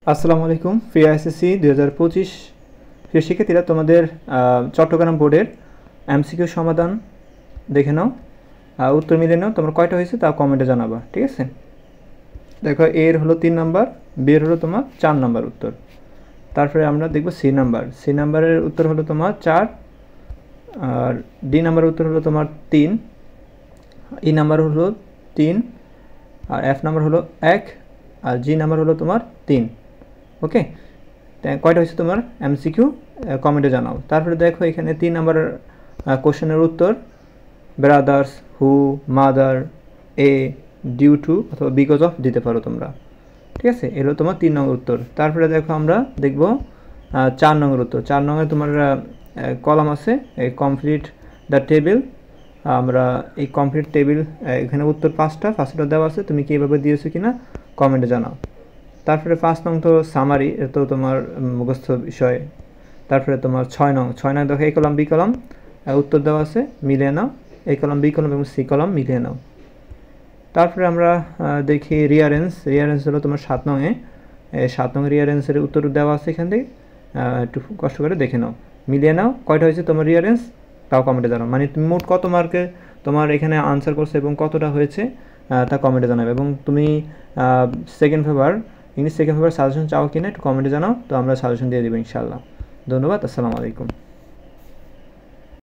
আসসালামু আলাইকুম প্রিয় এসএসসি 2025 প্রিয় শিক্ষার্থীরা, তোমাদের চট্টগ্রাম বোর্ডের এমসিকিউ সমাধান দেখে নাও, উত্তর মিলে নাও। তোমার কয়টা হয়েছে তা কমেন্টে জানাবা, ঠিক আছে? দেখো, এর হলো 3 নাম্বার, বি এর হলো তোমার 4 নাম্বার উত্তর। তারপরে আমরা দেখব সি নাম্বারের উত্তর হলো তোমার 4, আর ডি নাম্বারের উত্তর হলো তোমার 3, ই নাম্বার হলো 3, আর এফ নাম্বার হলো 1, আর জি নাম্বার হলো তোমার 3। ওকে, কয়টা হয়েছে তোমার এমসিকিউ কমেন্টে জানাও। তারপরে দেখো এখানে 3 নাম্বারের কোশ্চেনের উত্তর brothers, who, mother, a, due to অথবা বিকজ অফ দিতে পারো তোমরা, ঠিক আছে? এগুলো তোমার 3 নম্বর উত্তর। তারপরে দেখো আমরা দেখব 4 নম্বর উত্তর। 4 নম্বরে তোমার কলাম আছে এই কমপ্লিট দ্য টেবিল। আমরা এই কমপ্লিট টেবিল এখানে উত্তর 5টা দেওয়া আছে, তুমি কি এভাবে দিয়েছো কিনা কমেন্টে জানাও। তারপরে 5 নং তো সামারি, তো তোমার মুখস্থ বিষয়। তারপরে তোমার 6 নং দেখো এই কলাম বি কলাম উত্তর দেওয়া আছে, মিলিয়ে নাও। এই কলাম বি কলাম এবং সি কলাম মিলিয়ে নাও। তারপরে আমরা দেখি রিয়ারেন্স হলো তোমার 7 নংয়ে। 7 নং রিয়ারেন্সের উত্তর দেওয়া আছে এখান থেকে, একটু কষ্ট করে দেখে নাও, মিলিয়ে নাও কয়টা হয়েছে তোমার রিয়ারেন্স তাও কমেন্টে জানাও। মানে তুমি মোট কত মার্কে তোমার এখানে আনসার করছো এবং কতটা হয়েছে তা কমেন্টে জানাবে। এবং তুমি ইংলিশ সেকেন্ড পেপার সাজেশন চাও কিনা একটু কমেন্টে জানাও, তো আমরা সাজেশন দিয়ে দেবো ইনশাআল্লাহ। ধন্যবাদ, আসসালামু আলাইকুম।